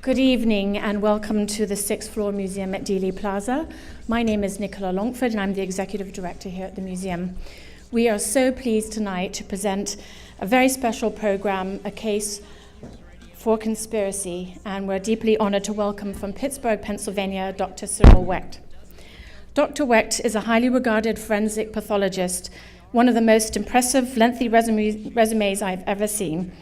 Good evening and welcome to the 6th Floor Museum at Dealey Plaza. My name is Nicola Longford and I'm the Executive Director here at the museum. We are so pleased tonight to present a very special program, A Case for Conspiracy, and we're deeply honored to welcome from Pittsburgh, Pennsylvania, Dr. Cyril Wecht. Dr. Wecht is a highly regarded forensic pathologist, one of the most impressive, lengthy resumes I've ever seen.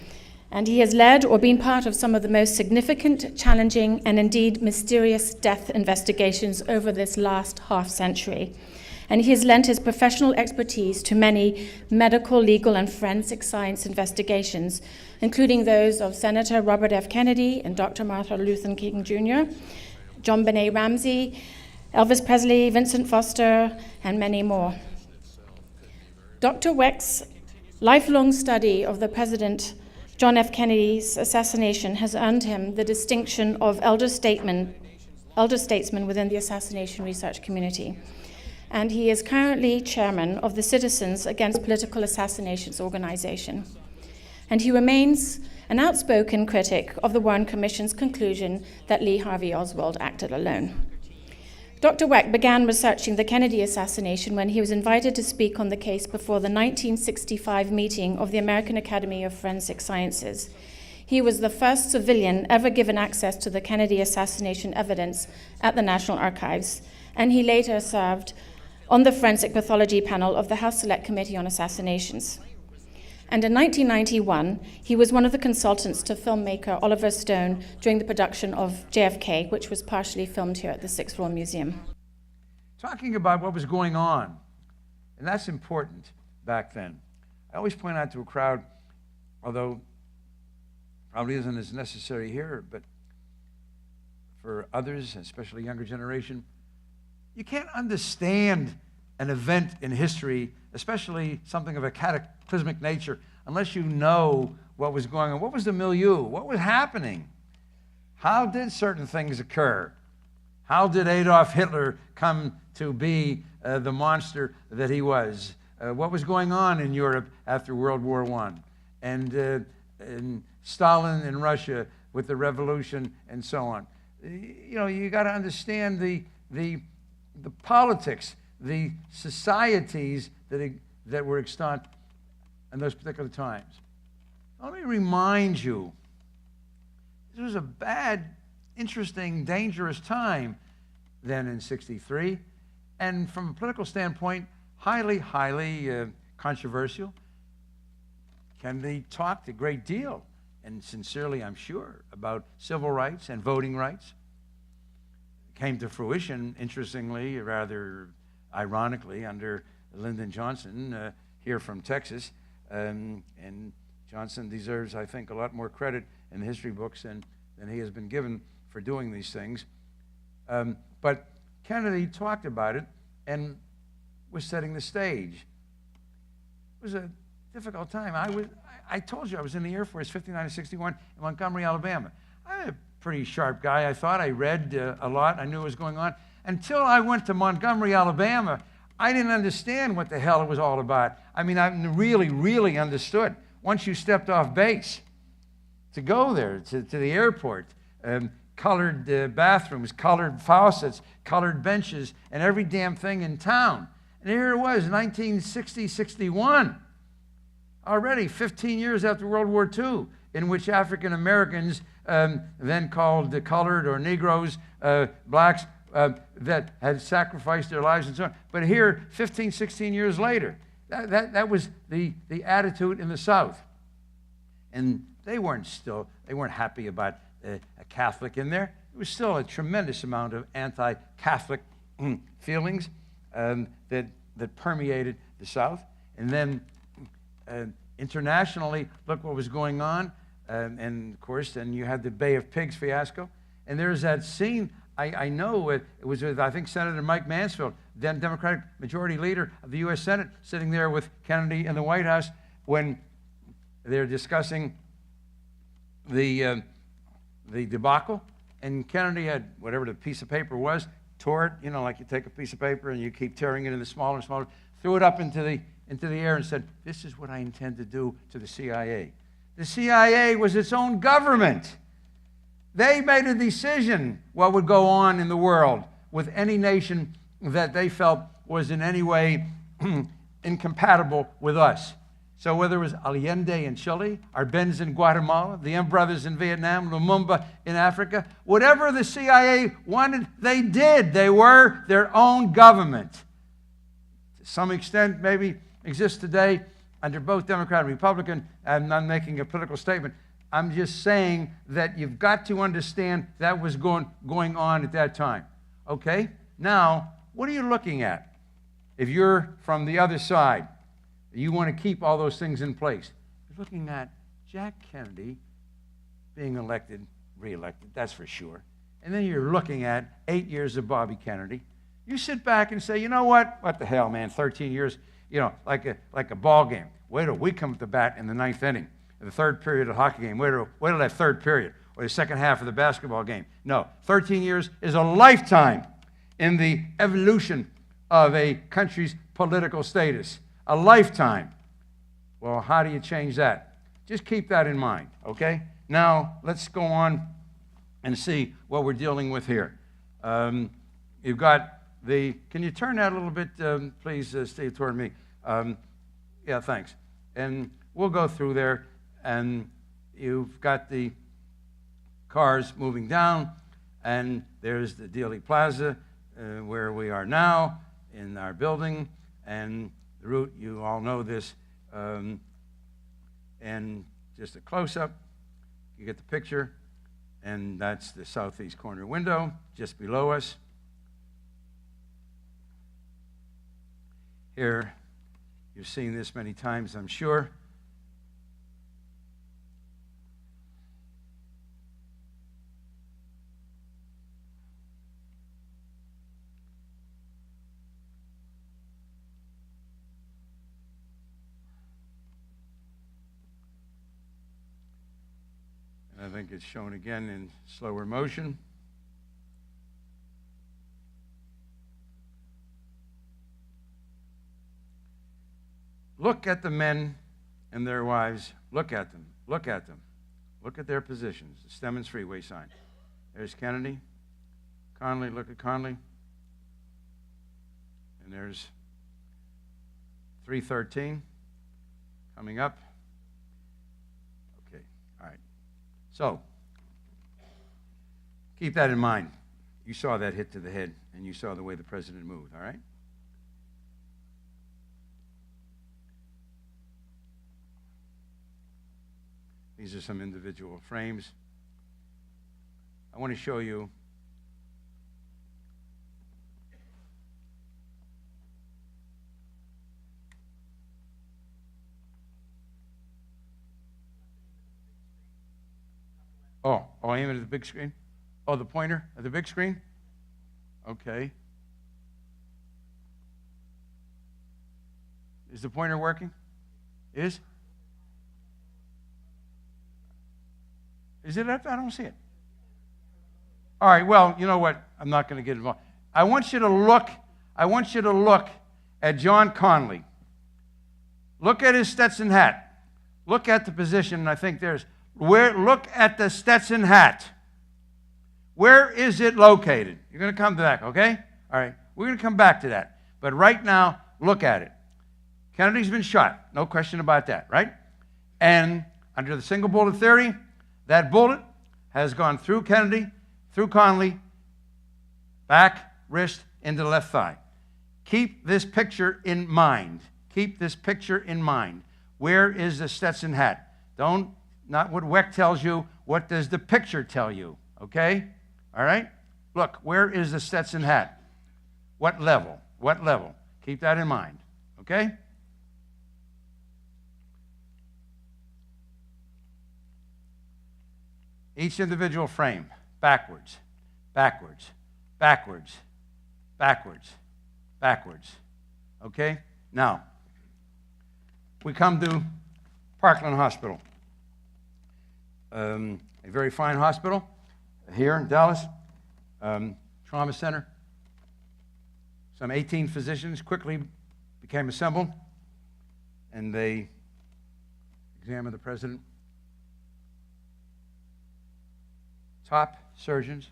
And he has led or been part of some of the most significant, challenging, and indeed mysterious death investigations over this last half-century. And he has lent his professional expertise to many medical, legal, and forensic science investigations, including those of Senator Robert F. Kennedy and Dr. Martin Luther King Jr., John Benet Ramsey, Elvis Presley, Vincent Foster, and many more. Dr. Wecht's lifelong study of the President John F. Kennedy's assassination has earned him the distinction of elder statesman within the assassination research community. And he is currently chairman of the Citizens Against Political Assassinations organization. And he remains an outspoken critic of the Warren Commission's conclusion that Lee Harvey Oswald acted alone. Dr. Wecht began researching the Kennedy assassination when he was invited to speak on the case before the 1965 meeting of the American Academy of Forensic Sciences. He was the first civilian ever given access to the Kennedy assassination evidence at the National Archives, and he later served on the forensic pathology panel of the House Select Committee on Assassinations. And in 1991, he was one of the consultants to filmmaker Oliver Stone during the production of JFK, which was partially filmed here at the 6th Floor Museum. Talking about what was going on, and that's important back then. I always point out to a crowd, although probably isn't as necessary here, but for others, especially younger generation, you can't understand an event in history, especially something of a cataclysmic nature, unless you know what was going on. What was the milieu? What was happening? How did certain things occur? How did Adolf Hitler come to be the monster that he was? What was going on in Europe after World War I? And Stalin in Russia with the revolution and so on. You know, you got to understand the politics, the societies that were extant in those particular times. Let me remind you, this was a bad, interesting, dangerous time then in '63, and from a political standpoint, highly controversial. Kennedy talked a great deal, and sincerely, I'm sure, about civil rights and voting rights. Came to fruition, interestingly, rather ironically, under Lyndon Johnson here from Texas. And Johnson deserves, I think, a lot more credit in the history books than he has been given for doing these things. But Kennedy talked about it and was setting the stage. It was a difficult time. I told you I was in the Air Force 59 to 61 in Montgomery, Alabama. I'm a pretty sharp guy. I thought I read a lot. I knew what was going on. Until I went to Montgomery, Alabama, I didn't understand what the hell it was all about. I mean, I really understood once you stepped off base. To go there, to the airport, colored bathrooms, colored faucets, colored benches, and every damn thing in town. And here it was, 1960, 61. Already 15 years after World War II, in which African Americans, then called the colored or Negroes, blacks, that had sacrificed their lives and so on. But here, 15, 16 years later, that was the attitude in the South. And they weren't happy about a Catholic in there. There was still a tremendous amount of anti-Catholic feelings that permeated the South. And then internationally, look what was going on. And of course, then you had the Bay of Pigs fiasco. And there's that scene, I know it was with, I think, Senator Mike Mansfield, then Democratic Majority Leader of the U.S. Senate, sitting there with Kennedy in the White House when they're discussing the debacle. And Kennedy had whatever the piece of paper was, tore it, you know, like you take a piece of paper and you keep tearing it into smaller and smaller, threw it up into the air and said, "This is what I intend to do to the CIA." The CIA was its own government. They made a decision what would go on in the world with any nation that they felt was in any way incompatible with us. So whether it was Allende in Chile, Arbenz in Guatemala, the M brothers in Vietnam, Lumumba in Africa, whatever the CIA wanted, they did. They were their own government. To some extent, maybe exists today under both Democrat and Republican. I'm not making a political statement. I'm just saying that you've got to understand that was going on at that time. Okay? Now, what are you looking at? If you're from the other side, you want to keep all those things in place. You're looking at Jack Kennedy being elected, re-elected, that's for sure. And then you're looking at 8 years of Bobby Kennedy. You sit back and say, you know what? What the hell, man? 13 years, you know, like a ball game. Wait till we come at the bat in the ninth inning, in the third period of the hockey game. Wait till that third period, or the second half of the basketball game. No, 13 years is a lifetime in the evolution of a country's political status. A lifetime. Well, how do you change that? Just keep that in mind, okay? Now, let's go on and see what we're dealing with here. You've got can you turn that a little bit, please, Steve, toward me? Yeah, thanks. And we'll go through there, and you've got the cars moving down, and there's the Dealey Plaza, where we are now in our building, and the route, you all know this, and just a close-up, you get the picture, and that's the southeast corner window just below us. Here, you've seen this many times, I'm sure. I think it's shown again in slower motion. Look at the men and their wives. Look at them. Look at them. Look at their positions. The Stemmons Freeway sign. There's Kennedy. Conley, look at Conley. And there's 313 coming up. So, keep that in mind. You saw that hit to the head, and you saw the way the president moved, all right? These are some individual frames. I want to show you I aim it at the big screen? Oh, the pointer at the big screen? Okay. Is the pointer working? Is it up? I don't see it. All right, well, you know what? I'm not going to get involved. I want you to look at John Conley. Look at his Stetson hat. Look at the position, I think look at the Stetson hat. Where is it located? You're going to come back, okay? All right, we're going to come back to that. But right now, look at it. Kennedy's been shot, no question about that, right? And under the single bullet theory, that bullet has gone through Kennedy, through Conley, back, wrist, into the left thigh. Keep this picture in mind. Keep this picture in mind. Where is the Stetson hat? Not what Weck tells you, what does the picture tell you, okay? All right? Look, where is the Stetson hat? What level? What level? Keep that in mind, okay? Each individual frame, backwards, backwards, backwards, backwards, backwards, okay? Now, we come to Parkland Hospital. A very fine hospital here in Dallas, trauma center. Some 18 physicians quickly became assembled, and they examined the president. top surgeons,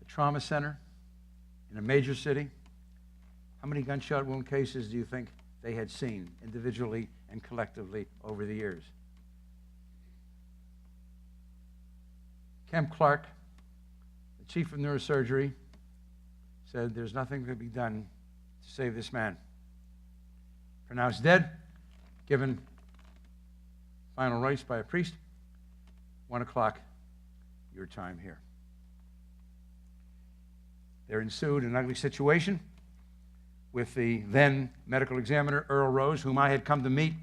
a trauma center in a major city. How many gunshot wound cases do you think they had seen individually and collectively over the years? Kemp Clark, the chief of neurosurgery, said there's nothing to be done to save this man. Pronounced dead, given final rites by a priest, 1 o'clock, your time here. There ensued an ugly situation with the then medical examiner, Earl Rose, whom I had come to meet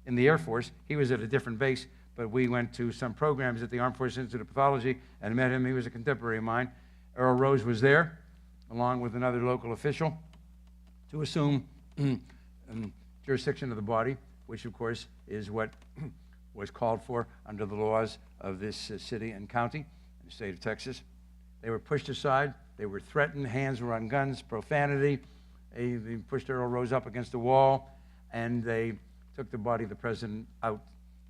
in the Air Force. He was at a different base, but we went to some programs at the Armed Forces Institute of Pathology and met him. He was a contemporary of mine. Earl Rose was there, along with another local official, to assume jurisdiction of the body, which, of course, is what was called for under the laws of this city and county in the state of Texas. They were pushed aside. They were threatened. Hands were on guns, profanity. They pushed Earl Rose up against a wall, and they took the body of the president out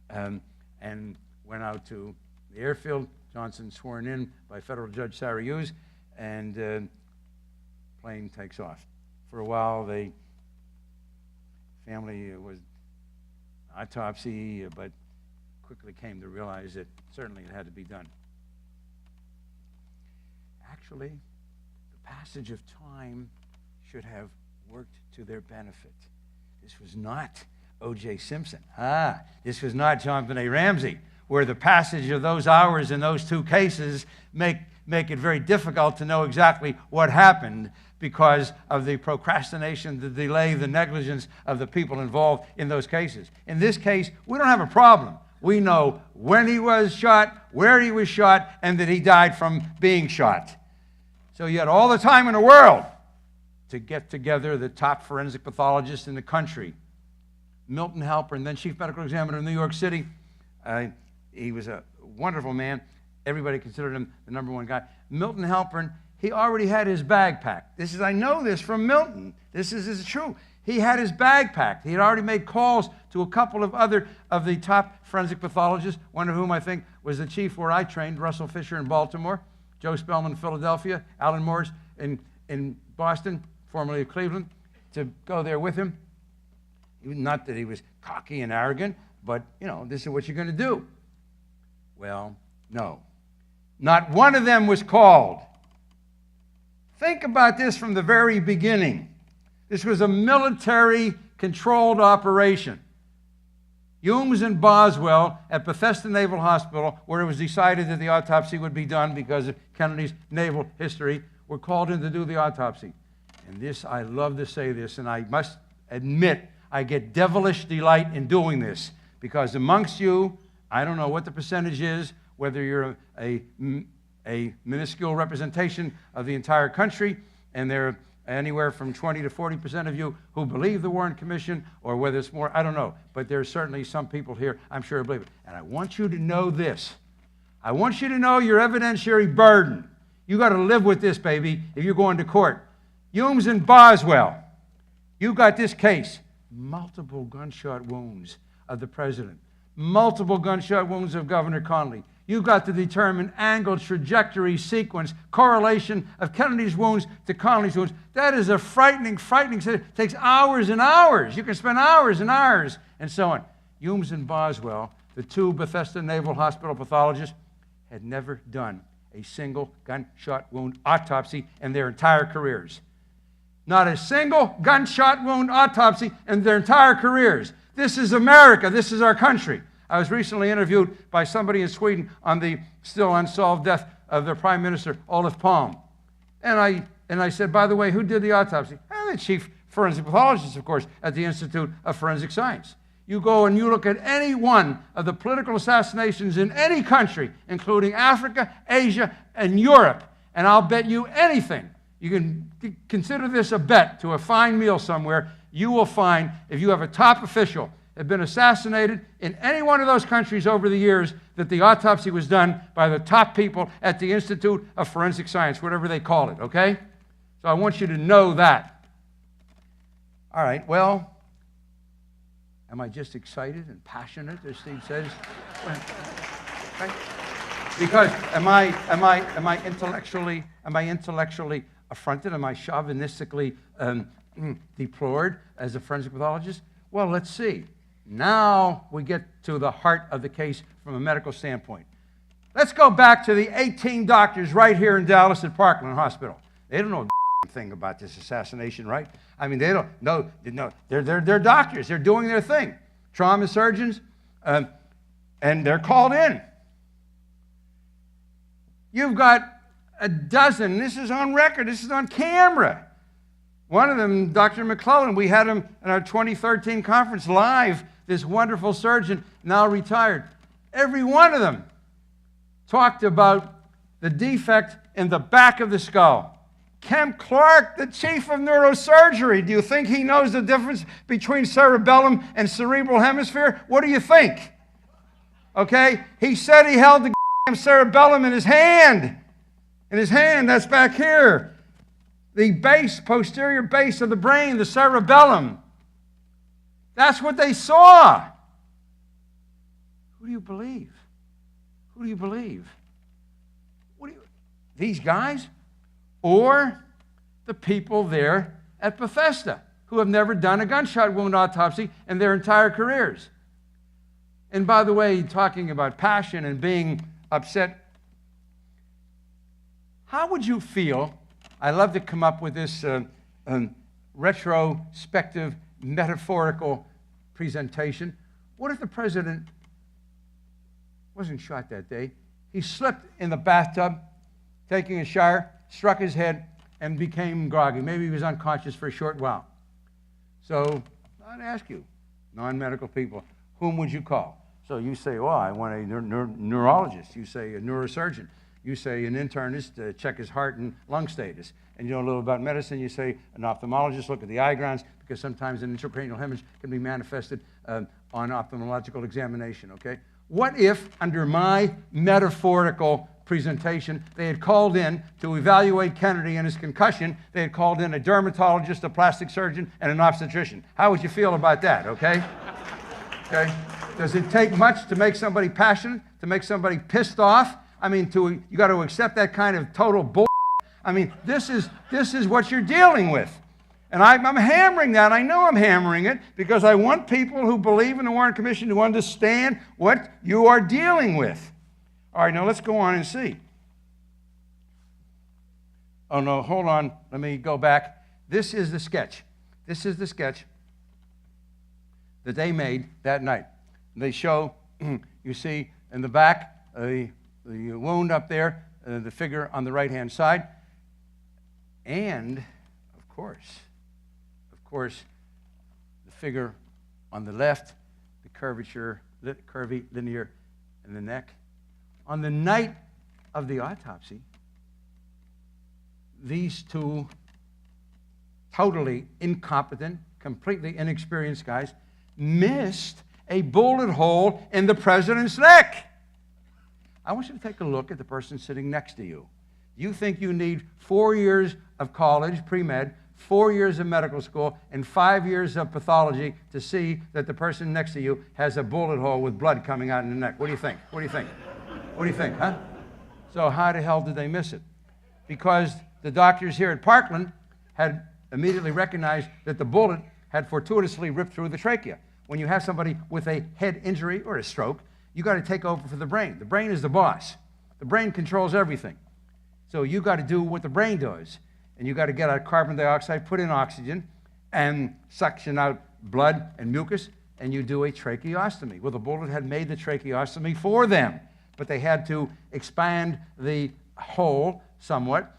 and went out to the airfield. Johnson sworn in by federal judge Sarah Hughes, and plane takes off. For a while, the family was autopsy, but quickly came to realize that certainly it had to be done. Actually, the passage of time should have worked to their benefit. This was not O.J. Simpson. This was not Jonathan A. Ramsey, where the passage of those hours in those two cases make it very difficult to know exactly what happened because of the procrastination, the delay, the negligence of the people involved in those cases. In this case, we don't have a problem. We know when he was shot, where he was shot, and that he died from being shot. So you had all the time in the world to get together the top forensic pathologists in the country. Milton Halpern, then chief medical examiner in New York City. He was a wonderful man. Everybody considered him the #1 guy. Milton Halpern, he already had his bag packed. I know this from Milton. This is true. He had his bag packed. He had already made calls to a couple of other of the top forensic pathologists, one of whom I think was the chief where I trained, Russell Fisher in Baltimore, Joe Spellman in Philadelphia, Alan Morris in Boston, formerly of Cleveland, to go there with him. Not that he was cocky and arrogant, but, this is what you're going to do. Well, no. Not one of them was called. Think about this from the very beginning. This was a military-controlled operation. Humes and Boswell at Bethesda Naval Hospital, where it was decided that the autopsy would be done because of Kennedy's naval history, were called in to do the autopsy. And this, I love to say this, and I must admit, I get devilish delight in doing this, because amongst you, I don't know what the percentage is, whether you're a minuscule representation of the entire country, and there are anywhere from 20 to 40% of you who believe the Warren Commission, or whether it's more, I don't know. But there's certainly some people here, I'm sure, who believe it. And I want you to know this. I want you to know your evidentiary burden. You got to live with this, baby, if you're going to court. Humes and Boswell, you got this case. Multiple gunshot wounds of the president. Multiple gunshot wounds of Governor Connally. You've got to determine angle, trajectory, sequence, correlation of Kennedy's wounds to Connally's wounds. That is a frightening, it takes hours and hours. You can spend hours and hours and so on. Humes and Boswell, the two Bethesda Naval Hospital pathologists, had never done a single gunshot wound autopsy in their entire careers. Not a single gunshot wound autopsy in their entire careers. This is America. This is our country. I was recently interviewed by somebody in Sweden on the still unsolved death of their Prime Minister, Olof Palme. And I said, by the way, who did the autopsy? The chief forensic pathologist, of course, at the Institute of Forensic Science. You go and you look at any one of the political assassinations in any country, including Africa, Asia, and Europe, and I'll bet you anything. You can consider this a bet to a fine meal somewhere. You will find, if you have a top official had been assassinated in any one of those countries over the years, that the autopsy was done by the top people at the Institute of Forensic Science, whatever they call it, okay? So I want you to know that. All right, well, am I just excited and passionate, as Steve says? Right. Because am I intellectually affronted? Am I chauvinistically deplored as a forensic pathologist? Well, let's see. Now we get to the heart of the case from a medical standpoint. Let's go back to the 18 doctors right here in Dallas at Parkland Hospital. They don't know a thing about this assassination, right? I mean, they don't know. They're doctors. They're doing their thing. Trauma surgeons, and they're called in. You've got a dozen. This is on record. This is on camera. One of them, Dr. McClellan, we had him in our 2013 conference live, this wonderful surgeon, now retired. Every one of them talked about the defect in the back of the skull. Kemp Clark, the chief of neurosurgery, do you think he knows the difference between cerebellum and cerebral hemisphere? What do you think? Okay? He said he held the cerebellum in his hand. In his hand, that's back here. The base, posterior base of the brain, the cerebellum. That's what they saw. Who do you believe? Who do you believe? These guys? Or the people there at Bethesda who have never done a gunshot wound autopsy in their entire careers? And by the way, talking about passion and being upset, how would you feel? I love to come up with this retrospective, metaphorical presentation. What if the president wasn't shot that day? He slipped in the bathtub, taking a shower, struck his head, and became groggy. Maybe he was unconscious for a short while. So I'd ask you, non-medical people, whom would you call? So you say, oh, I want a neurologist. You say a neurosurgeon. You say an internist to check his heart and lung status. And you know a little about medicine. You say an ophthalmologist, look at the eye grounds, because sometimes an intracranial hemorrhage can be manifested on ophthalmological examination, okay? What if, under my metaphorical presentation, they had called in to evaluate Kennedy and his concussion, they had called in a dermatologist, a plastic surgeon, and an obstetrician? How would you feel about that, okay? Okay? Does it take much to make somebody passionate, to make somebody pissed off? I mean, you got to accept that kind of total bull. I mean, this is what you're dealing with. And I'm hammering that. I know I'm hammering it because I want people who believe in the Warren Commission to understand what you are dealing with. All right, now let's go on and see. Oh, no, hold on. Let me go back. This is the sketch. This is the sketch that they made that night. They show, you see in the back, the wound up there, the figure on the right-hand side, and, of course, the figure on the left, the curvy linear in the neck. On the night of the autopsy, these two totally incompetent, completely inexperienced guys missed a bullet hole in the president's neck. I want you to take a look at the person sitting next to you. You think you need 4 years of college, pre-med, 4 years of medical school, and 5 years of pathology to see that the person next to you has a bullet hole with blood coming out in the neck. What do you think? What do you think? What do you think, huh? So how the hell did they miss it? Because the doctors here at Parkland had immediately recognized that the bullet had fortuitously ripped through the trachea. When you have somebody with a head injury or a stroke, you got to take over for the brain. The brain is the boss. The brain controls everything. So you got to do what the brain does. And you got to get out carbon dioxide, put in oxygen, and suction out blood and mucus, and you do a tracheostomy. Well, the bullet had made the tracheostomy for them, but they had to expand the hole somewhat,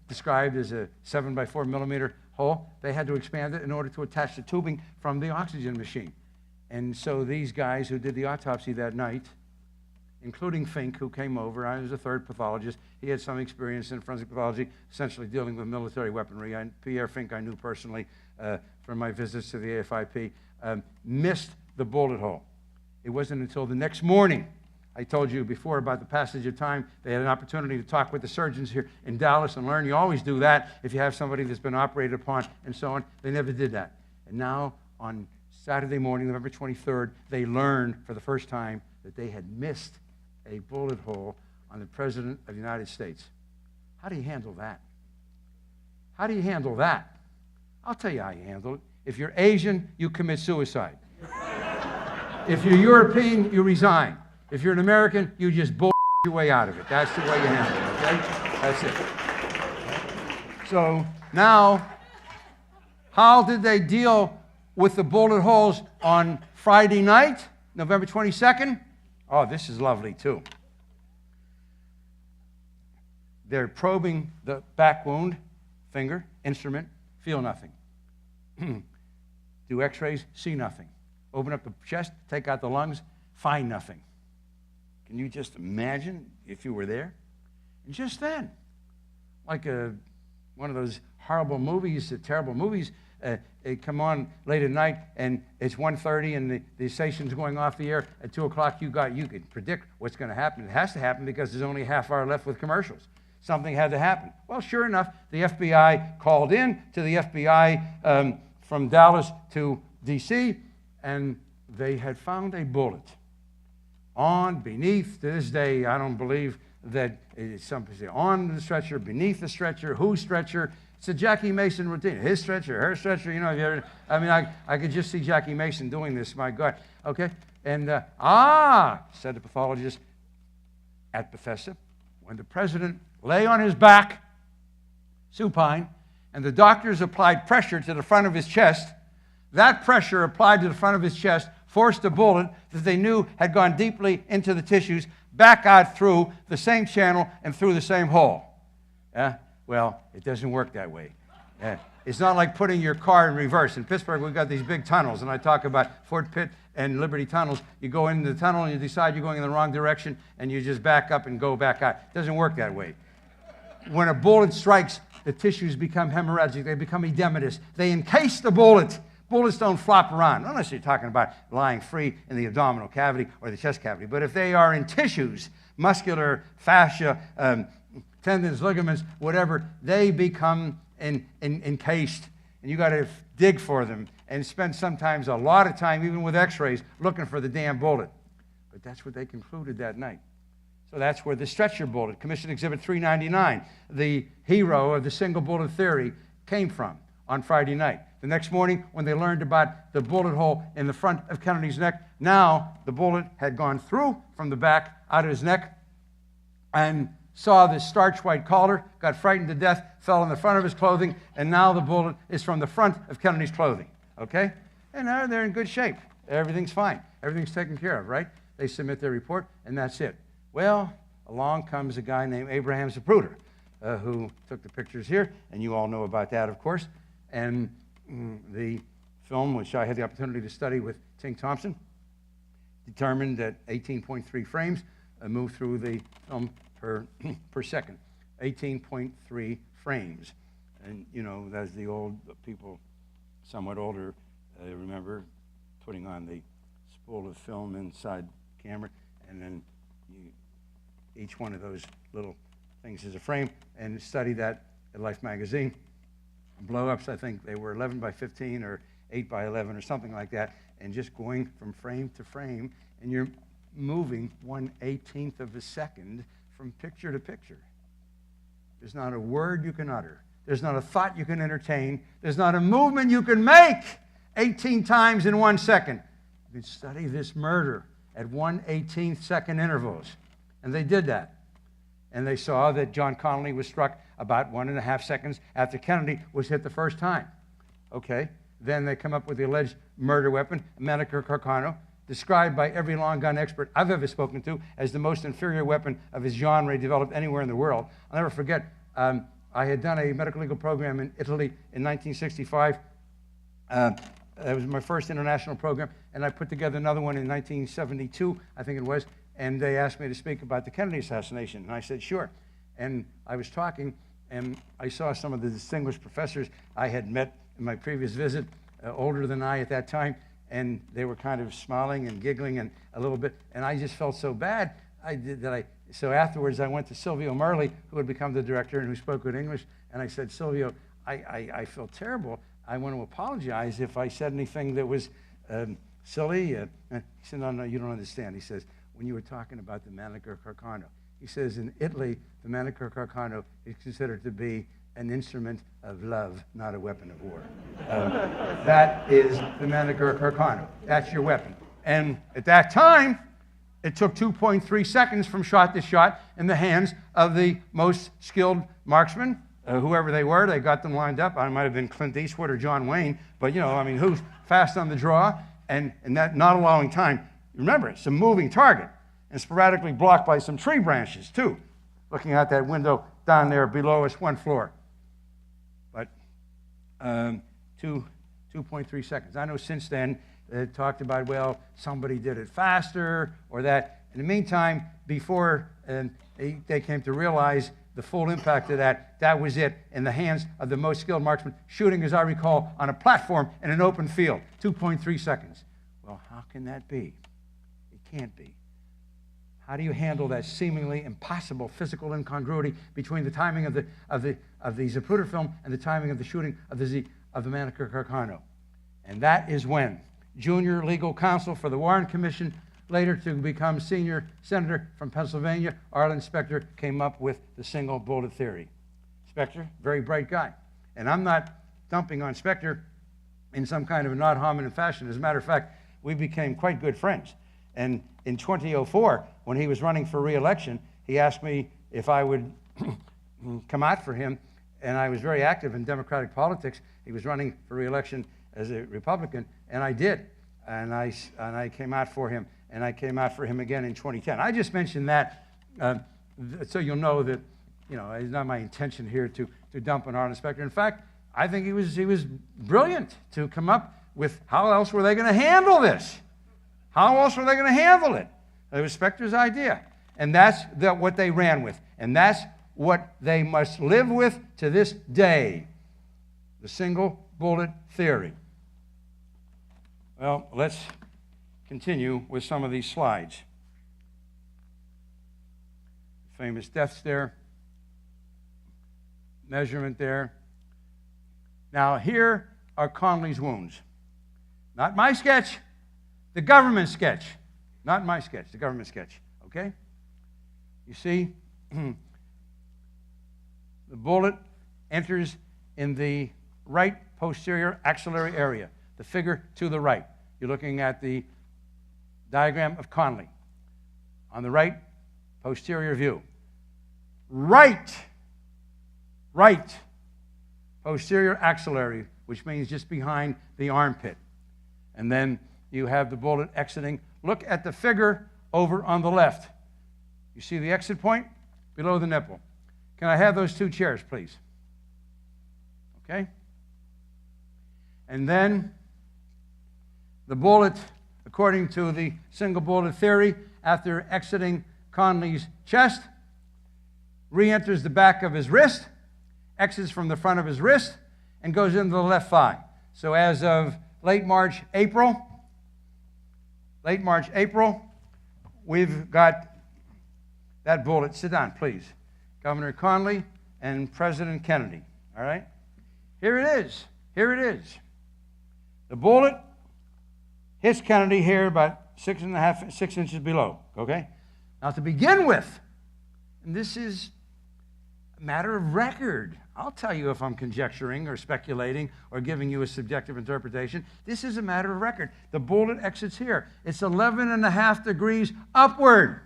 described as a 7 by 4 millimeter hole. They had to expand it in order to attach the tubing from the oxygen machine. And so these guys who did the autopsy that night, including Fink, who came over, I was a third pathologist. He had some experience in forensic pathology, essentially dealing with military weaponry. Pierre Fink I knew personally from my visits to the AFIP, missed the bullet hole. It wasn't until the next morning, I told you before about the passage of time, they had an opportunity to talk with the surgeons here in Dallas and learn. You always do that if you have somebody that's been operated upon and so on. They never did that. And now on Saturday morning, November 23rd, they learned for the first time that they had missed a bullet hole on the President of the United States. How do you handle that? How do you handle that? I'll tell you how you handle it. If you're Asian, you commit suicide. If you're European, you resign. If you're an American, you just bull your way out of it. That's the way you handle it, okay? That's it. So now, how did they deal with the bullet holes on Friday night, November 22nd? Oh, this is lovely too. They're probing the back wound, finger, instrument, feel nothing. Do x-rays, see nothing. Open up the chest, take out the lungs, find nothing. Can you just imagine if you were there? And just then, like one of those horrible movies, terrible movies, they come on late at night and it's 1:30 and the station's going off the air at 2 o'clock. You can predict what's going to happen. It has to happen because there's only a half hour left with commercials. Something had to happen. Well, sure enough, the FBI called in to the FBI from Dallas to D.C., and they had found a bullet beneath, to this day, I don't believe that it's something on the stretcher, beneath the stretcher, whose stretcher. It's a Jackie Mason routine. His stretcher, her stretcher, you know. I could just see Jackie Mason doing this, my God. Okay? And, said the pathologist at Bethesda, when the president lay on his back, supine, and the doctors applied pressure to the front of his chest, that pressure applied to the front of his chest forced a bullet that they knew had gone deeply into the tissues back out through the same channel and through the same hole. Well, it doesn't work that way. It's not like putting your car in reverse. In Pittsburgh, we've got these big tunnels, and I talk about Fort Pitt and Liberty tunnels. You go into the tunnel, and you decide you're going in the wrong direction, and you just back up and go back out. It doesn't work that way. When a bullet strikes, the tissues become hemorrhagic. They become edematous. They encase the bullet. Bullets don't flop around, unless you're talking about lying free in the abdominal cavity or the chest cavity. But if they are in tissues, muscular, fascia, tendons, ligaments, whatever, they become encased. And you got to dig for them and spend sometimes a lot of time, even with x-rays, looking for the damn bullet. But that's what they concluded that night. So that's where the stretcher bullet, Commission Exhibit 399, the hero of the single bullet theory, came from on Friday night. The next morning, when they learned about the bullet hole in the front of Kennedy's neck, now the bullet had gone through from the back out of his neck and saw this starch white collar, got frightened to death, fell in the front of his clothing, and now the bullet is from the front of Kennedy's clothing, okay? And now they're in good shape. Everything's fine. Everything's taken care of, right? They submit their report, and that's it. Well, along comes a guy named Abraham Zapruder, who took the pictures here, and you all know about that, of course. And the film, which I had the opportunity to study with Tink Thompson, determined that 18.3 frames move through the film per second. 18.3 frames. And, you know, that's the old people, somewhat older, remember putting on the spool of film inside the camera, and then each one of those little things is a frame, and study that at Life magazine. Blow-ups, I think they were 11 by 15 or 8 by 11 or something like that, and just going from frame to frame, and you're moving 1/18 of a second from picture to picture. There's not a word you can utter. There's not a thought you can entertain. There's not a movement you can make 18 times in 1 second. You can study this murder at 1/18 second intervals. And they did that. And they saw that John Connally was struck about 1.5 seconds after Kennedy was hit the first time. Okay. Then they come up with the alleged murder weapon, Manicure Carcano, described by every long gun expert I've ever spoken to as the most inferior weapon of its genre developed anywhere in the world. I'll never forget, I had done a medical legal program in Italy in 1965. That was my first international program, and I put together another one in 1972, I think it was, and they asked me to speak about the Kennedy assassination, and I said, sure. And I was talking, and I saw some of the distinguished professors I had met in my previous visit, older than I at that time, and they were kind of smiling and giggling and a little bit, and I just felt so bad. So afterwards, I went to Silvio Merli, who had become the director and who spoke good English, and I said, Silvio, I feel terrible. I want to apologize if I said anything that was silly. He said, no, you don't understand. He says, when you were talking about the Manicure Carcano, He says in Italy, the Manico Carcano is considered to be an instrument of love, not a weapon of war. That is the Manico Carcano. That's your weapon. And at that time, it took 2.3 seconds from shot to shot in the hands of the most skilled marksmen, whoever they were. They got them lined up. I might have been Clint Eastwood or John Wayne, but who's fast on the draw and that not allowing time. Remember, it's a moving target and sporadically blocked by some tree branches too. Looking out that window down there below us, one floor. But 2.3 seconds. I know since then, they talked about, well, somebody did it faster or that. In the meantime, before they came to realize the full impact of that, that was it in the hands of the most skilled marksman, shooting, as I recall, on a platform in an open field. 2.3 seconds. Well, how can that be? It can't be. How do you handle that seemingly impossible physical incongruity between the timing of the Zapruder film and the timing of the shooting of the Manico Carcano? And that is when junior legal counsel for the Warren Commission, later to become senior senator from Pennsylvania, Arlen Specter, came up with the single bullet theory. Specter, very bright guy. And I'm not dumping on Specter in some kind of an ad hominem fashion. As a matter of fact, we became quite good friends. And in 2004, when he was running for re-election, he asked me if I would come out for him, and I was very active in Democratic politics. He was running for re-election as a Republican, and I did. And I came out for him, and I came out for him again in 2010. I just mentioned that so you'll know that, it's not my intention here to dump on Arlen Specter. In fact, I think he was brilliant to come up with how else were they going to handle this. How else were they going to handle it? It was Specter's idea. And that's what they ran with. And that's what they must live with to this day. The single bullet theory. Well, let's continue with some of these slides. Famous death stare. Measurement there. Now, here are Conley's wounds. Not my sketch. The government sketch, not my sketch, the government sketch, okay? You see, the bullet enters in the right posterior axillary area, the figure to the right. You're looking at the diagram of Conley. On the right posterior view. Right posterior axillary, which means just behind the armpit. And then you have the bullet exiting. Look at the figure over on the left. You see the exit point below the nipple. Can I have those two chairs, please? Okay? And then the bullet, according to the single bullet theory, after exiting Conley's chest, re-enters the back of his wrist, exits from the front of his wrist, and goes into the left thigh. So as of late March, April, we've got that bullet. Sit down, please. Governor Conley and President Kennedy. All right? Here it is. The bullet hits Kennedy here about 6 inches below. Okay? Now, to begin with, and this is a matter of record. I'll tell you if I'm conjecturing or speculating or giving you a subjective interpretation. This is a matter of record. The bullet exits here. It's 11.5 degrees upward.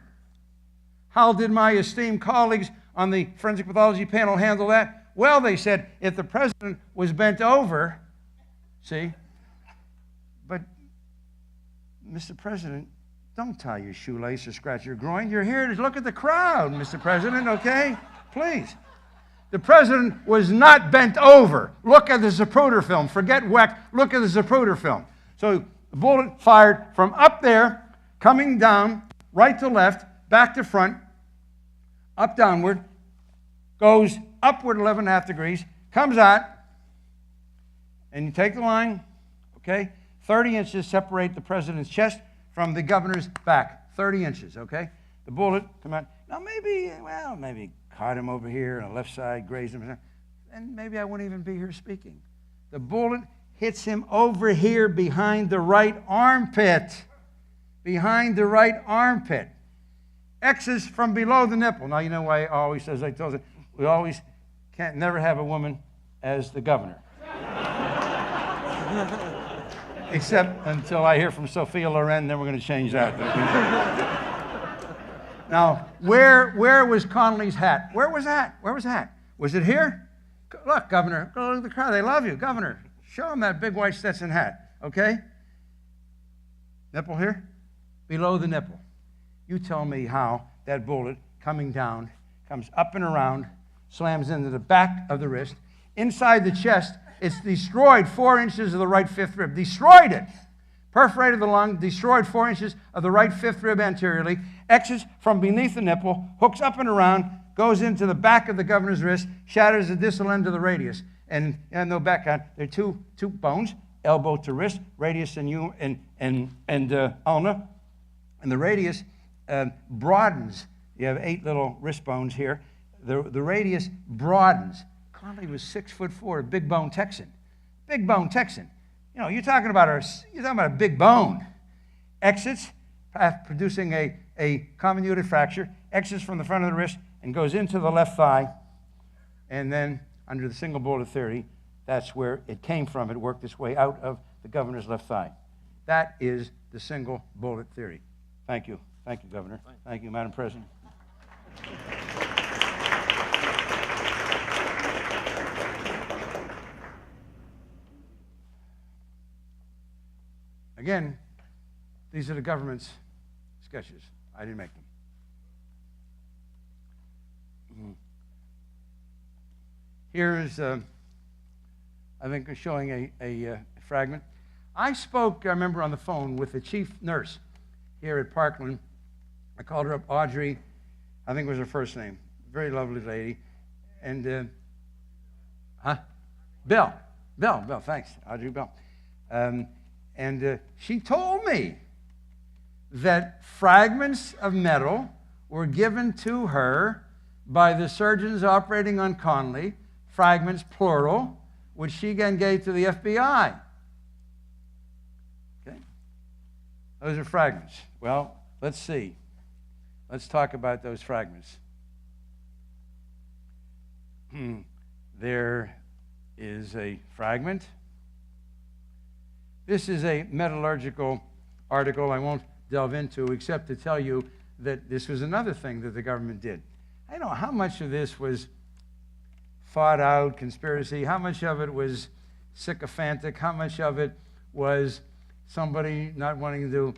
How did my esteemed colleagues on the forensic pathology panel handle that? Well, they said if the president was bent over, see, but Mr. President, don't tie your shoelace or scratch your groin. You're here to look at the crowd, Mr. President, okay? Please. The president was not bent over. Look at the Zapruder film. Forget Weck. Look at the Zapruder film. So the bullet fired from up there, coming down, right to left, back to front, up downward, goes upward 11.5 degrees, comes out, and you take the line, okay? 30 inches separate the president's chest from the governor's back. 30 inches, okay? The bullet come out. Now maybe caught him over here on the left side, grazed him, and maybe I wouldn't even be here speaking. The bullet hits him over here behind the right armpit. Behind the right armpit. X's from below the nipple. Now, you know why I always, as I told you, we always never have a woman as the governor. Except until I hear from Sophia Loren, then we're going to change that. Now, where was Connolly's hat? Where was that? Where was that? Was it here? Look, Governor, go look at the crowd. They love you. Governor, show them that big white Stetson hat, okay? Nipple here? Below the nipple. You tell me how that bullet coming down comes up and around, slams into the back of the wrist. Inside the chest, it's destroyed 4 inches of the right fifth rib. Destroyed it. Perforated the lung, destroyed 4 inches of the right fifth rib anteriorly, exits from beneath the nipple, hooks up and around, goes into the back of the governor's wrist, shatters the distal end of the radius. And no back on. There are two bones, elbow to wrist, radius and ulna. And the radius broadens. You have 8 little wrist bones here. The radius broadens. Connolly was 6'4", a big bone Texan. Big bone Texan. You know, you're talking about a big bone. Exits, producing a comminuted fracture, exits from the front of the wrist and goes into the left thigh. And then, under the single bullet theory, that's where it came from. It worked its way out of the governor's left thigh. That is the single bullet theory. Thank you. Thank you, Governor. Thank you, Madam President. Again, these are the government's sketches. I didn't make them. Here is, I think, showing a fragment. I spoke, I remember, on the phone with the chief nurse here at Parkland. I called her up, Audrey, I think was her first name. Very lovely lady. And, Bill, thanks, Audrey Bell. And she told me that fragments of metal were given to her by the surgeons operating on Connolly, fragments plural, which she then gave to the FBI. Okay? Those are fragments. Well, let's see. Let's talk about those fragments. There is a fragment. This is a metallurgical article I won't delve into except to tell you that this was another thing that the government did. I don't know how much of this was thought out, conspiracy, how much of it was sycophantic, how much of it was somebody not wanting to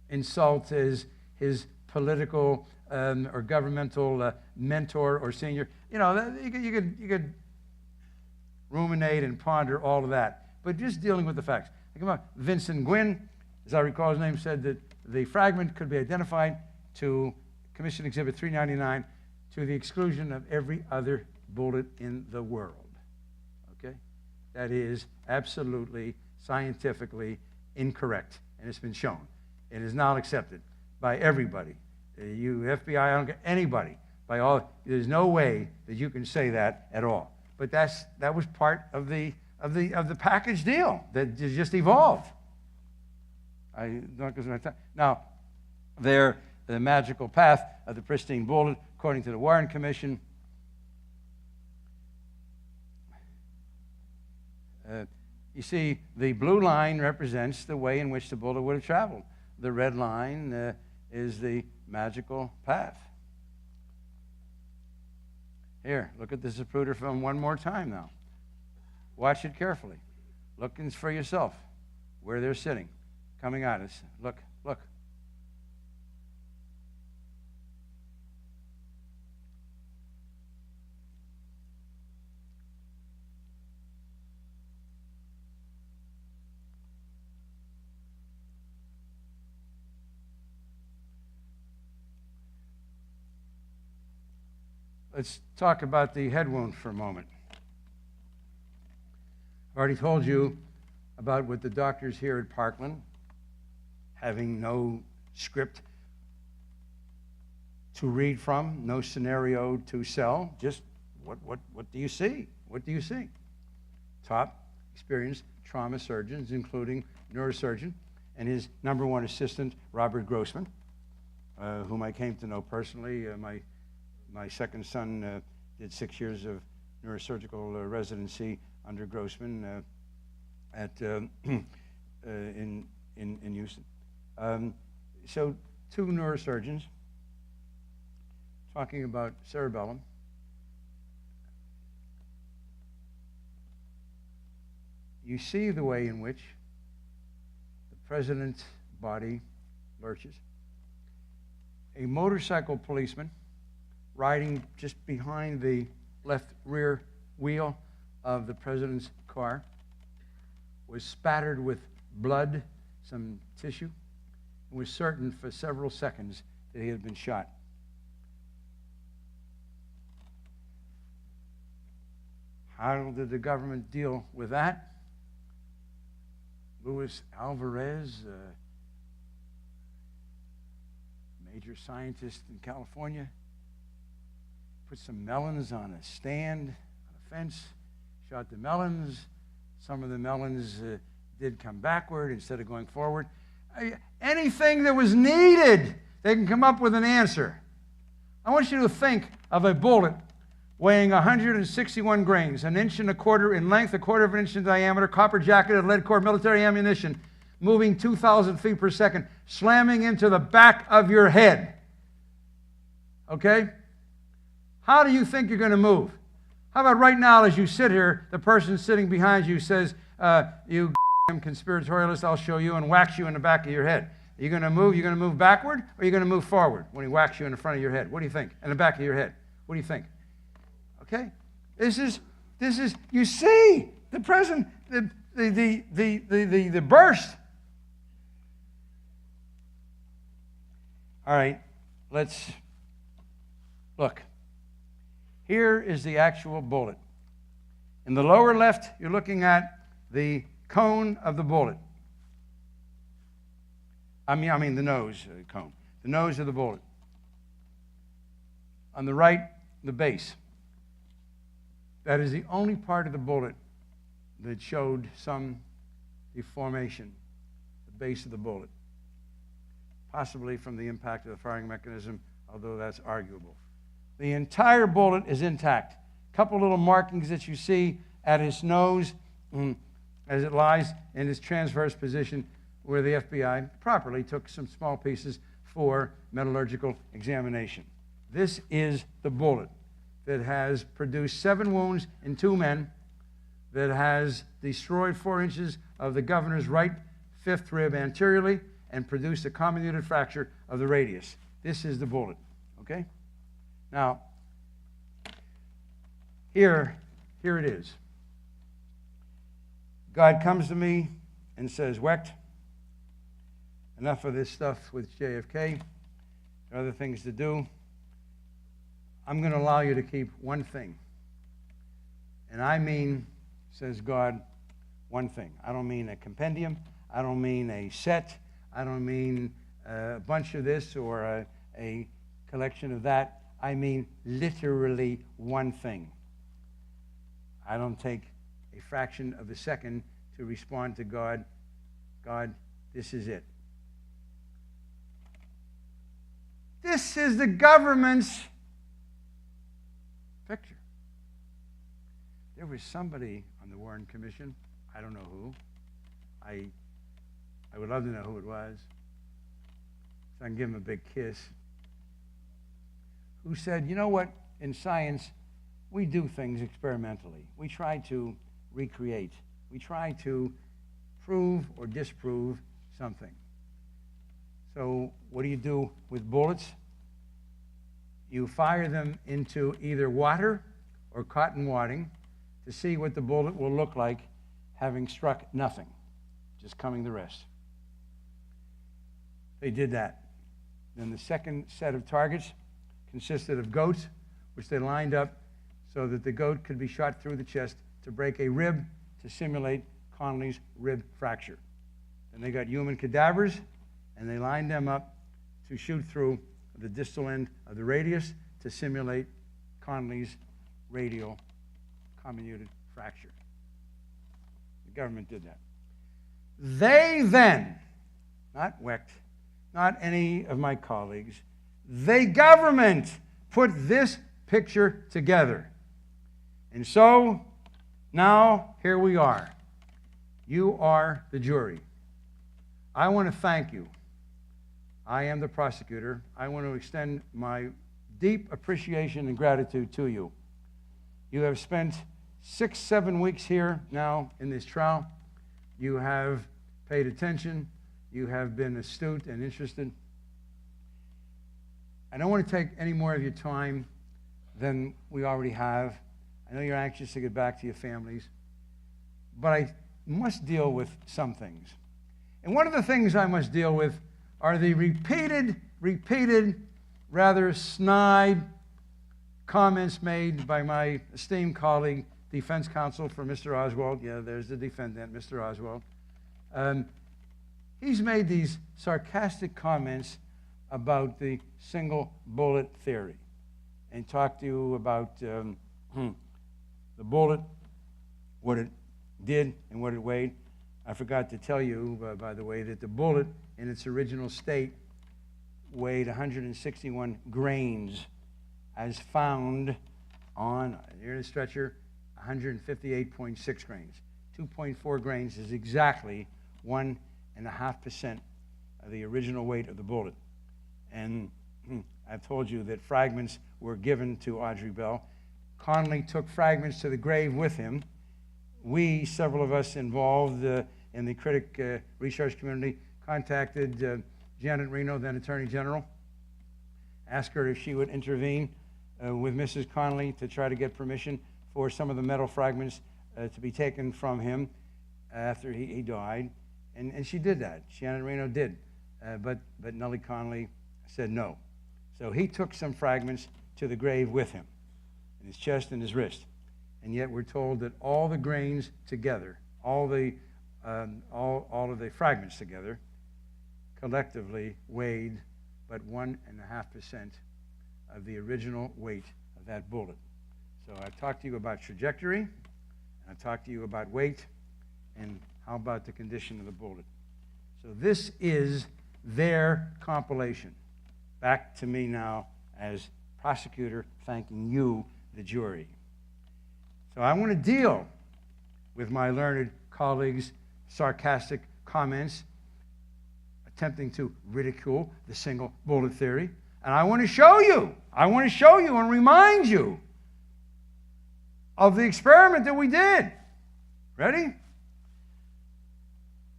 insult his political or governmental mentor or senior. You know, you could ruminate and ponder all of that, but just dealing with the facts. Come on, Vincent Gwynn, as I recall his name, said that the fragment could be identified to Commission Exhibit 399 to the exclusion of every other bullet in the world. Okay? That is absolutely scientifically incorrect, and it's been shown. It is not accepted by everybody. You, FBI, I don't get anybody. By all, there's no way that you can say that at all. But that was part of the package deal that just evolved. Now, the magical path of the pristine bullet, according to the Warren Commission, you see, the blue line represents the way in which the bullet would have traveled. The red line is the magical path. Here, look at the Zapruder film one more time now. Watch it carefully. Look for yourself where they're sitting, coming at us. Look. Let's talk about the head wound for a moment. I've already told you about what the doctors here at Parkland, having no script to read from, no scenario to sell, just what do you see? What do you see? Top experienced trauma surgeons, including neurosurgeon and his #1 assistant, Robert Grossman. whom I came to know personally. My second son did 6 years of neurosurgical residency under Grossman in Houston. So 2 neurosurgeons talking about cerebellum. You see the way in which the president's body lurches. A motorcycle policeman riding just behind the left rear wheel of the president's car was spattered with blood, some tissue, and was certain for several seconds that he had been shot. How did the government deal with that? Luis Alvarez, major scientist in California, put some melons on a stand, on a fence, shot the melons. Some of the melons did come backward instead of going forward. Anything that was needed, they can come up with an answer. I want you to think of a bullet weighing 161 grains, 1.25 inches in length, 1/4 inch in diameter, copper-jacketed, lead-core military ammunition, moving 2,000 feet per second, slamming into the back of your head. Okay? How do you think you're going to move? How about right now, as you sit here, the person sitting behind you says, you conspiratorialist, I'll show you, and whacks you in the back of your head. Are you going to move? You're going to move backward, or are you going to move forward when he whacks you in the front of your head? What do you think? In the back of your head. What do you think? Okay? This is, you see, the present, the burst. All right, let's look. Here is the actual bullet. In the lower left, you're looking at the cone of the bullet. I mean the nose cone. The nose of the bullet. On the right, the base. That is the only part of the bullet that showed some deformation, the base of the bullet. Possibly from the impact of the firing mechanism, although that's arguable. The entire bullet is intact. A couple little markings that you see at his nose as it lies in its transverse position where the FBI properly took some small pieces for metallurgical examination. This is the bullet that has produced 7 wounds in 2 men, that has destroyed 4 inches of the governor's right 5th rib anteriorly, and produced a comminuted fracture of the radius. This is the bullet, okay? Now, here it is. God comes to me and says, Wecht, enough of this stuff with JFK. There are other things to do. I'm going to allow you to keep one thing. And I mean, says God, one thing. I don't mean a compendium. I don't mean a set. I don't mean a bunch of this or a collection of that. I mean literally one thing. I don't take a fraction of a second to respond to God. God, this is it. This is the government's picture. There was somebody on the Warren Commission, I don't know who. I would love to know who it was, so I can give him a big kiss, who said, you know what, in science, we do things experimentally. We try to recreate. We try to prove or disprove something. So what do you do with bullets? You fire them into either water or cotton wadding to see what the bullet will look like having struck nothing, just coming the rest. They did that. Then the second set of targets consisted of goats, which they lined up so that the goat could be shot through the chest to break a rib to simulate Connolly's rib fracture. Then they got human cadavers, and they lined them up to shoot through the distal end of the radius to simulate Connolly's radial comminuted fracture. The government did that. They then, not Wecht, not any of my colleagues, the government put this picture together. And so, now, here we are. You are the jury. I want to thank you. I am the prosecutor. I want to extend my deep appreciation and gratitude to you. You have spent 6-7 weeks here now in this trial. You have paid attention. You have been astute and interested. I don't want to take any more of your time than we already have. I know you're anxious to get back to your families, but I must deal with some things. And one of the things I must deal with are the repeated, rather snide comments made by my esteemed colleague, defense counsel for Mr. Oswald. Yeah, there's the defendant, Mr. Oswald. He's made these sarcastic comments about the single bullet theory and talked to you about the bullet, what it did and what it weighed. I forgot to tell you, by the way, that the bullet in its original state weighed 161 grains, as found on, near the stretcher, 158.6 grains. 2.4 grains is exactly 1.5% of the original weight of the bullet. And I've told you that fragments were given to Audrey Bell. Connolly took fragments to the grave with him. We, several of us involved in the critic research community, contacted Janet Reno, then Attorney General, asked her if she would intervene with Mrs. Connolly to try to get permission for some of the metal fragments to be taken from him after he died. And she did that. Janet Reno did. But Nellie Connolly said no. So he took some fragments to the grave with him, in his chest and his wrist. And yet we're told that all the grains together, all of the fragments together, collectively weighed but 1.5% of the original weight of that bullet. So I've talked to you about trajectory, and I've talked to you about weight, and how about the condition of the bullet. So this is their compilation. Back to me now as prosecutor, thanking you, the jury. So I want to deal with my learned colleagues' sarcastic comments, attempting to ridicule the single bullet theory. And I want to show you and remind you of the experiment that we did. Ready?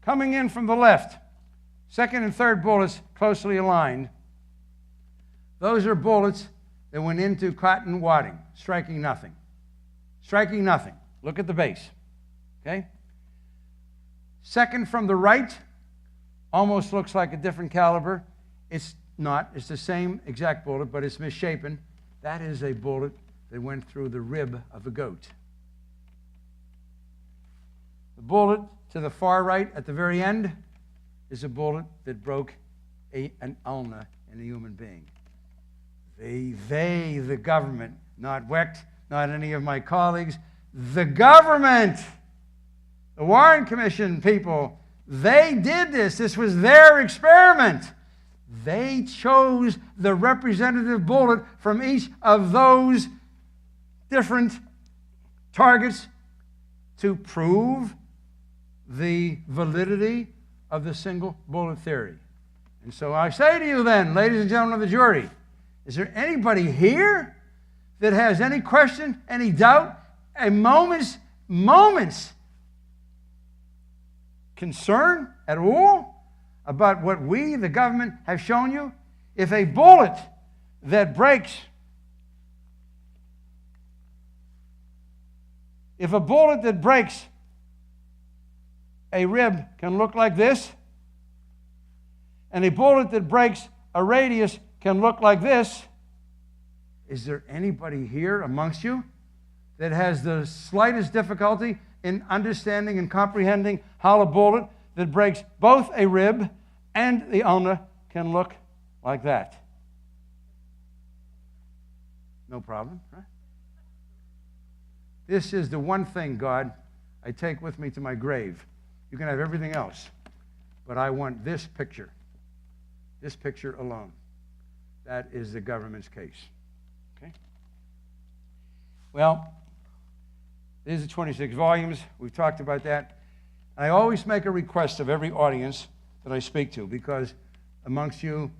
Coming in from the left, second and third bullets closely aligned. Those are bullets that went into cotton wadding, striking nothing. Striking nothing. Look at the base. Okay? Second from the right, almost looks like a different caliber. It's not. It's the same exact bullet, but it's misshapen. That is a bullet that went through the rib of a goat. The bullet to the far right at the very end is a bullet that broke an ulna in a human being. The government, not Wecht, not any of my colleagues, the government, the Warren Commission people, they did this. This was their experiment. They chose the representative bullet from each of those different targets to prove the validity of the single bullet theory. And so I say to you then, ladies and gentlemen of the jury, is there anybody here that has any question, any doubt, a moment's concern at all about what we, the government, have shown you? If a bullet that breaks, a rib can look like this, and a bullet that breaks a radius can look like this, is there anybody here amongst you that has the slightest difficulty in understanding and comprehending how a bullet that breaks both a rib and the ulna can look like that? No problem, right? This is the one thing, God, I take with me to my grave. You can have everything else, but I want this picture alone. That is the government's case. Okay? Well, these are 26 volumes. We've talked about that. I always make a request of every audience that I speak to, because amongst you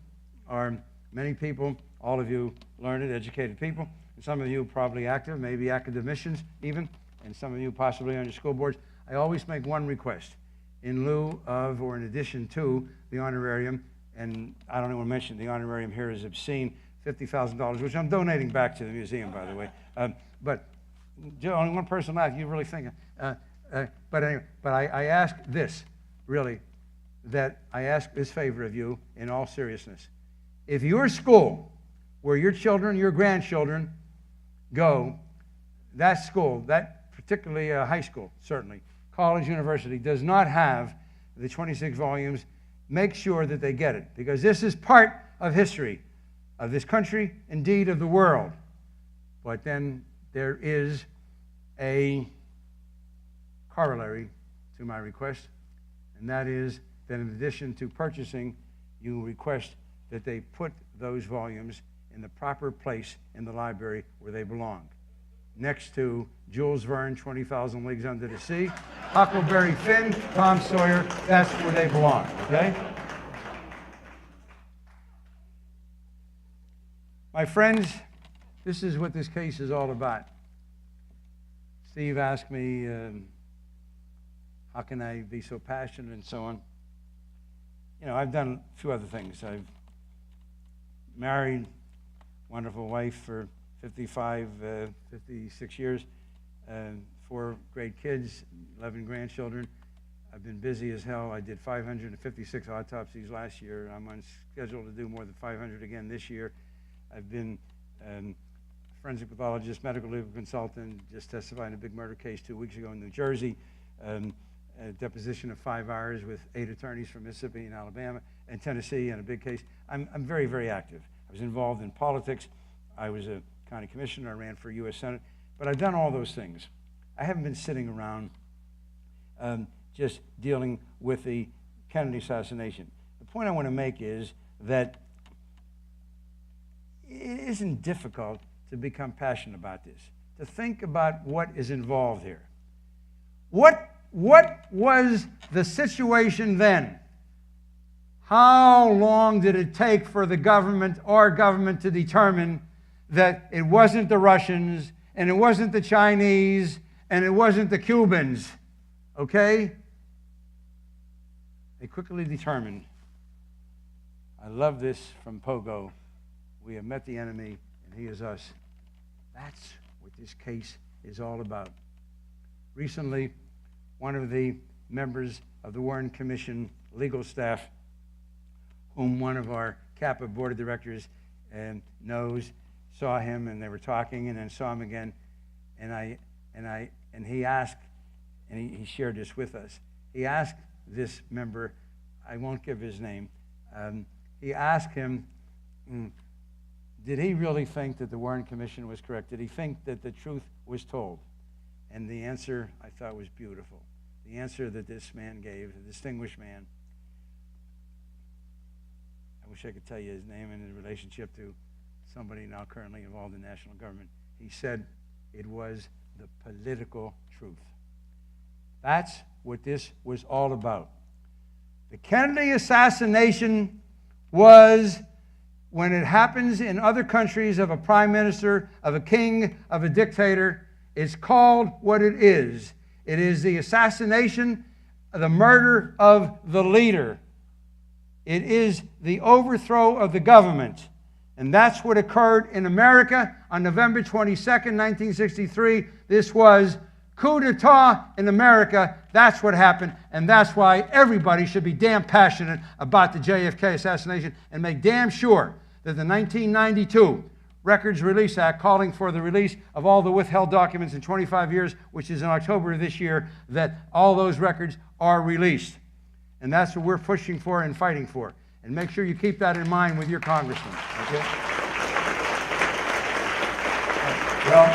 are many people, all of you learned, educated people, and some of you probably active, maybe academicians even, and some of you possibly on your school boards. I always make one request in lieu of or in addition to the honorarium, and I don't even want to mention the honorarium here is obscene, $50,000, which I'm donating back to the museum, by the way. But Joe, only one person laughed. You really think? But anyway, I ask this, really, that I ask this favor of you in all seriousness. If your school, where your children, your grandchildren go, that school, that particularly high school, certainly, college, university, does not have the 26 volumes, make sure that they get it, because this is part of history of this country, indeed of the world. But then there is a corollary to my request, and that is that in addition to purchasing, you request that they put those volumes in the proper place in the library where they belong. Next to Jules Verne, 20,000 Leagues Under the Sea, Huckleberry Finn, Tom Sawyer, that's where they belong, okay? My friends, this is what this case is all about. Steve asked me, how can I be so passionate and so on? You know, I've done a few other things. I've married a wonderful wife for 56 years, 4 great kids, 11 grandchildren. I've been busy as hell. I did 556 autopsies last year. I'm on schedule to do more than 500 again this year. I've been forensic pathologist, medical legal consultant, just testified in a big murder case 2 weeks ago in New Jersey. A deposition of 5 hours with 8 attorneys from Mississippi and Alabama and Tennessee in a big case. I'm very, very active. I was involved in politics. I was a county commissioner. I ran for U.S. Senate. But I've done all those things. I haven't been sitting around just dealing with the Kennedy assassination. The point I want to make is that it isn't difficult to become passionate about this, to think about what is involved here. What was the situation then? How long did it take for the government, our government, to determine that it wasn't the Russians, and it wasn't the Chinese, and it wasn't the Cubans, okay? They quickly determined. I love this from Pogo. We have met the enemy, and he is us. That's what this case is all about. Recently, one of the members of the Warren Commission legal staff, whom one of our CAPA board of directors knows, saw him, and they were talking, and then saw him again, and he asked, and he shared this with us. He asked this member, I won't give his name, he asked him, did he really think that the Warren Commission was correct? Did he think that the truth was told? And the answer, I thought, was beautiful. The answer that this man gave, a distinguished man, I wish I could tell you his name and his relationship to somebody now currently involved in national government. He said it was the political truth. That's what this was all about. The Kennedy assassination was, when it happens in other countries, of a prime minister, of a king, of a dictator, it's called what it is. It is the assassination, the murder of the leader. It is the overthrow of the government. And that's what occurred in America on November 22nd, 1963. This was coup d'etat in America. That's what happened, and that's why everybody should be damn passionate about the JFK assassination and make damn sure that the 1992 Records Release Act, calling for the release of all the withheld documents in 25 years, which is in October of this year, that all those records are released. And that's what we're pushing for and fighting for. And make sure you keep that in mind with your congressman, okay?